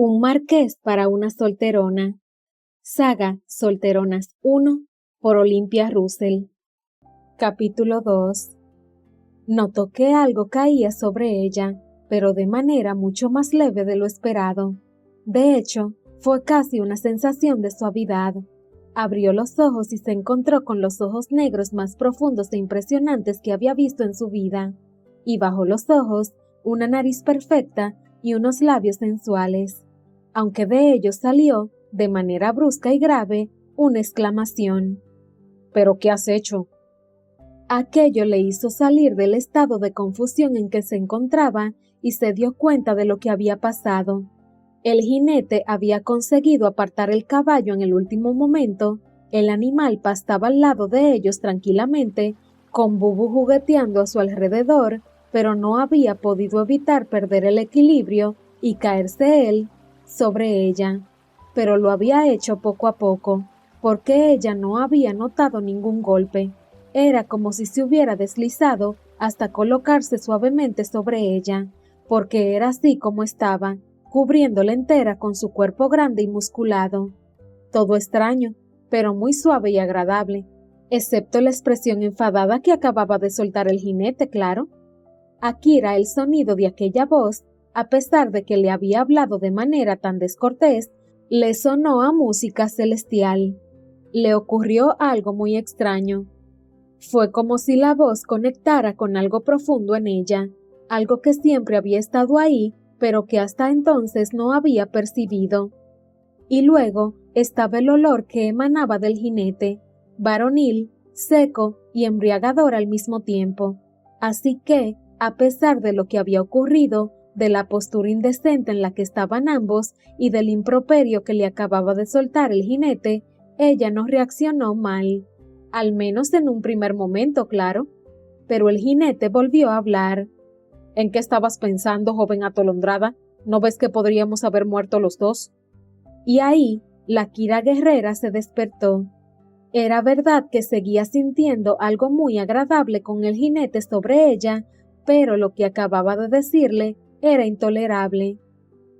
Un marqués para una solterona. Saga Solteronas 1 por Olympia Russell. Capítulo 2. Notó que algo caía sobre ella, pero de manera mucho más leve de lo esperado. De hecho, fue casi una sensación de suavidad. Abrió los ojos y se encontró con los ojos negros más profundos e impresionantes que había visto en su vida, y bajo los ojos, una nariz perfecta y unos labios sensuales. Aunque de ellos salió, de manera brusca y grave, una exclamación. ¿Pero qué has hecho? Aquello le hizo salir del estado de confusión en que se encontraba y se dio cuenta de lo que había pasado. El jinete había conseguido apartar el caballo en el último momento. El animal pastaba al lado de ellos tranquilamente, con Bubu jugueteando a su alrededor, pero no había podido evitar perder el equilibrio y caerse él sobre ella. Pero lo había hecho poco a poco, porque ella no había notado ningún golpe. Era como si se hubiera deslizado hasta colocarse suavemente sobre ella, porque era así como estaba, cubriéndola entera con su cuerpo grande y musculado. Todo extraño, pero muy suave y agradable, excepto la expresión enfadada que acababa de soltar el jinete, claro. A Kira el sonido de aquella voz, a pesar de que le había hablado de manera tan descortés, le sonó a música celestial. Le ocurrió algo muy extraño. Fue como si la voz conectara con algo profundo en ella, algo que siempre había estado ahí, pero que hasta entonces no había percibido. Y luego estaba el olor que emanaba del jinete, varonil, seco y embriagador al mismo tiempo. Así que, a pesar de lo que había ocurrido, de la postura indecente en la que estaban ambos y del improperio que le acababa de soltar el jinete, ella no reaccionó mal. Al menos en un primer momento, claro. Pero el jinete volvió a hablar. ¿En qué estabas pensando, joven atolondrada? ¿No ves que podríamos haber muerto los dos? Y ahí, la Kira guerrera se despertó. Era verdad que seguía sintiendo algo muy agradable con el jinete sobre ella, pero lo que acababa de decirle era intolerable.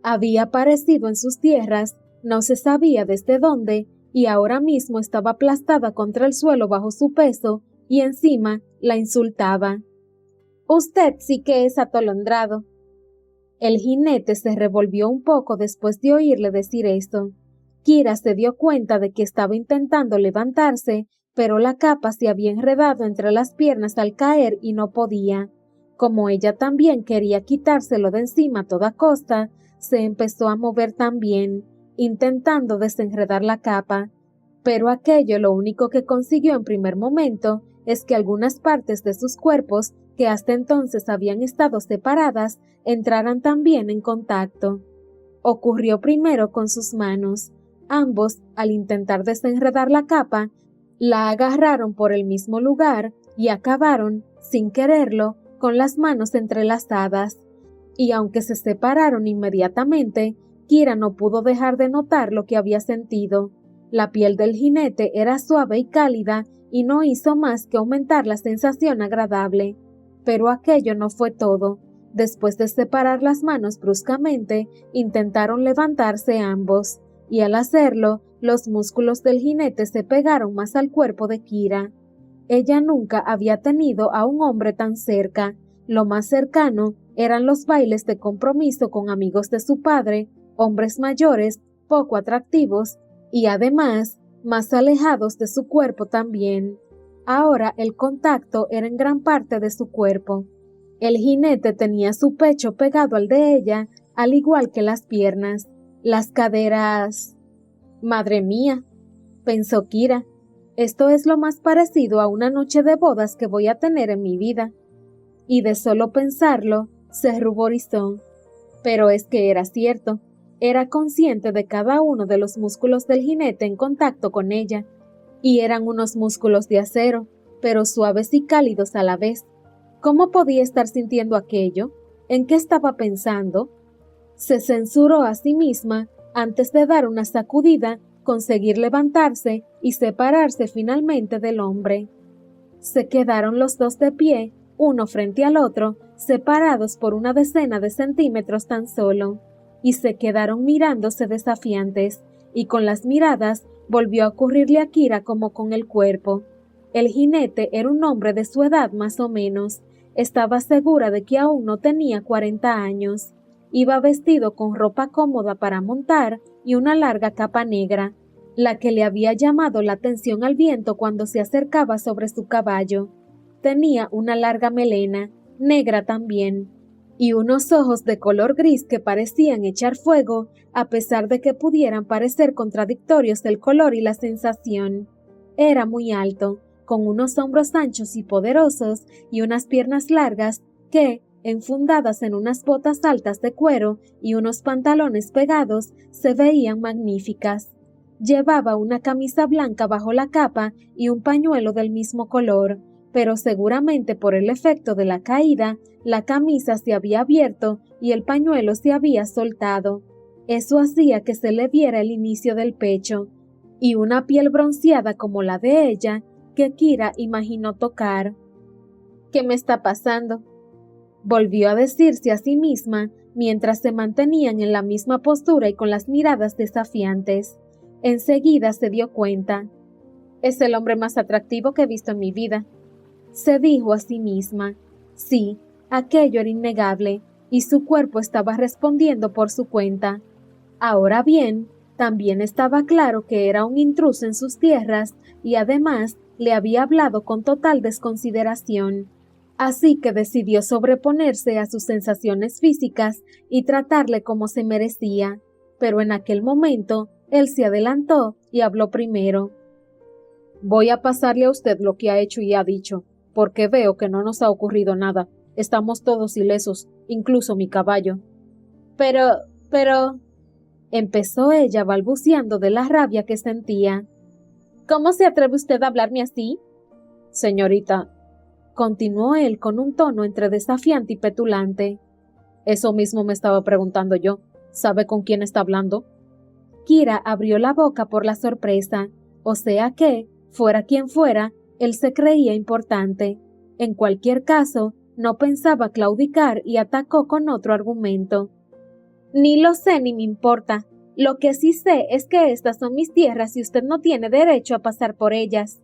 Había aparecido en sus tierras, no se sabía desde dónde, y ahora mismo estaba aplastada contra el suelo bajo su peso, y encima la insultaba. «Usted sí que es atolondrado». El jinete se revolvió un poco después de oírle decir esto. Kira se dio cuenta de que estaba intentando levantarse, pero la capa se había enredado entre las piernas al caer y no podía. Como ella también quería quitárselo de encima a toda costa, se empezó a mover también, intentando desenredar la capa. Pero aquello lo único que consiguió en primer momento es que algunas partes de sus cuerpos, que hasta entonces habían estado separadas, entraran también en contacto. Ocurrió primero con sus manos. Ambos, al intentar desenredar la capa, la agarraron por el mismo lugar y acabaron, sin quererlo, con las manos entrelazadas. Y aunque se separaron inmediatamente, Kira no pudo dejar de notar lo que había sentido. La piel del jinete era suave y cálida y no hizo más que aumentar la sensación agradable. Pero aquello no fue todo. Después de separar las manos bruscamente, intentaron levantarse ambos, y al hacerlo, los músculos del jinete se pegaron más al cuerpo de Kira. Ella nunca había tenido a un hombre tan cerca. Lo más cercano eran los bailes de compromiso con amigos de su padre, hombres mayores, poco atractivos, y además, más alejados de su cuerpo también. Ahora el contacto era en gran parte de su cuerpo. El jinete tenía su pecho pegado al de ella, al igual que las piernas, las caderas. «Madre mía», pensó Kira, «esto es lo más parecido a una noche de bodas que voy a tener en mi vida». Y de solo pensarlo, se ruborizó. Pero es que era cierto. Era consciente de cada uno de los músculos del jinete en contacto con ella, y eran unos músculos de acero, pero suaves y cálidos a la vez. ¿Cómo podía estar sintiendo aquello? ¿En qué estaba pensando? Se censuró a sí misma antes de dar una sacudida, conseguir levantarse y separarse finalmente del hombre. Se quedaron los dos de pie, uno frente al otro, separados por una decena de centímetros tan solo. y se quedaron mirándose desafiantes, y con las miradas volvió a ocurrirle a Kira como con el cuerpo. El jinete era un hombre de su edad más o menos. Estaba segura de que aún no tenía 40 años. Iba vestido con ropa cómoda para montar y una larga capa negra, la que le había llamado la atención al viento cuando se acercaba sobre su caballo. Tenía una larga melena, negra también, y unos ojos de color gris que parecían echar fuego, a pesar de que pudieran parecer contradictorios el color y la sensación. Era muy alto, con unos hombros anchos y poderosos y unas piernas largas que, enfundadas en unas botas altas de cuero y unos pantalones pegados, se veían magníficas. Llevaba una camisa blanca bajo la capa y un pañuelo del mismo color, pero seguramente por el efecto de la caída, la camisa se había abierto y el pañuelo se había soltado. Eso hacía que se le viera el inicio del pecho, y una piel bronceada como la de ella, que Kira imaginó tocar. «¿Qué me está pasando?», volvió a decirse a sí misma mientras se mantenían en la misma postura y con las miradas desafiantes. Enseguida se dio cuenta. «Es el hombre más atractivo que he visto en mi vida», se dijo a sí misma. Sí, aquello era innegable, y su cuerpo estaba respondiendo por su cuenta. Ahora bien, también estaba claro que era un intruso en sus tierras y además le había hablado con total desconsideración. Así que decidió sobreponerse a sus sensaciones físicas y tratarle como se merecía. Pero en aquel momento, él se adelantó y habló primero. «Voy a pasarle a usted lo que ha hecho y ha dicho, porque veo que no nos ha ocurrido nada. Estamos todos ilesos, incluso mi caballo». Pero, empezó ella balbuceando de la rabia que sentía. «¿Cómo se atreve usted a hablarme así?». «Señorita», continuó él con un tono entre desafiante y petulante. «Eso mismo me estaba preguntando yo. ¿Sabe con quién está hablando?». Kira abrió la boca por la sorpresa, o sea que, fuera quien fuera, él se creía importante. En cualquier caso, no pensaba claudicar y atacó con otro argumento. «Ni lo sé ni me importa. Lo que sí sé es que estas son mis tierras y usted no tiene derecho a pasar por ellas».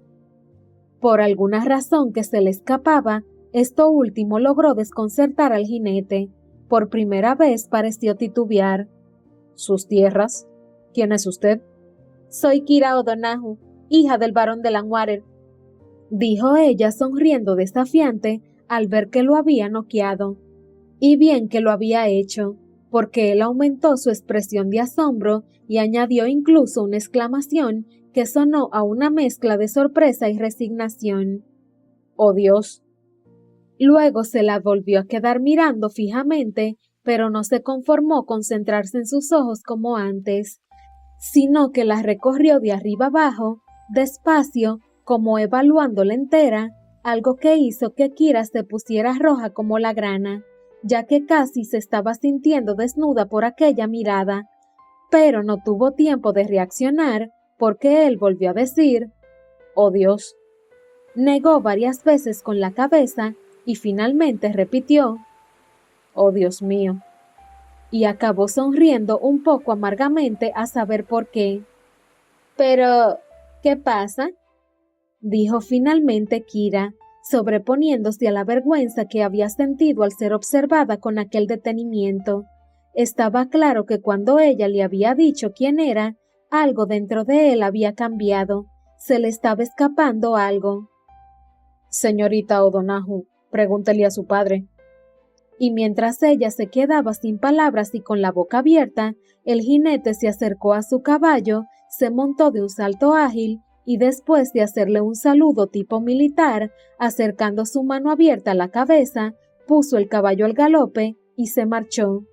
Por alguna razón que se le escapaba, esto último logró desconcertar al jinete. Por primera vez pareció titubear. «¿Sus tierras? ¿Quién es usted?». «Soy Kira O'Donoghue, hija del barón de Langwater», dijo ella sonriendo desafiante al ver que lo había noqueado. Y bien que lo había hecho, porque él aumentó su expresión de asombro y añadió incluso una exclamación que sonó a una mezcla de sorpresa y resignación. «¡Oh Dios!». Luego se la volvió a quedar mirando fijamente, pero no se conformó con centrarse en sus ojos como antes, sino que la recorrió de arriba abajo, despacio, como evaluándola entera, algo que hizo que Kira se pusiera roja como la grana, ya que casi se estaba sintiendo desnuda por aquella mirada, pero no tuvo tiempo de reaccionar porque él volvió a decir «¡Oh Dios!». Negó varias veces con la cabeza y finalmente repitió «¡Oh Dios mío!». Y acabó sonriendo un poco amargamente a saber por qué. «Pero, ¿qué pasa?», dijo finalmente Kira, sobreponiéndose a la vergüenza que había sentido al ser observada con aquel detenimiento. Estaba claro que cuando ella le había dicho quién era, algo dentro de él había cambiado. Se le estaba escapando algo. «Señorita O'Donoghue, pregúntele a su padre». Y mientras ella se quedaba sin palabras y con la boca abierta, el jinete se acercó a su caballo, se montó de un salto ágil y después de hacerle un saludo tipo militar, acercando su mano abierta a la cabeza, puso el caballo al galope y se marchó.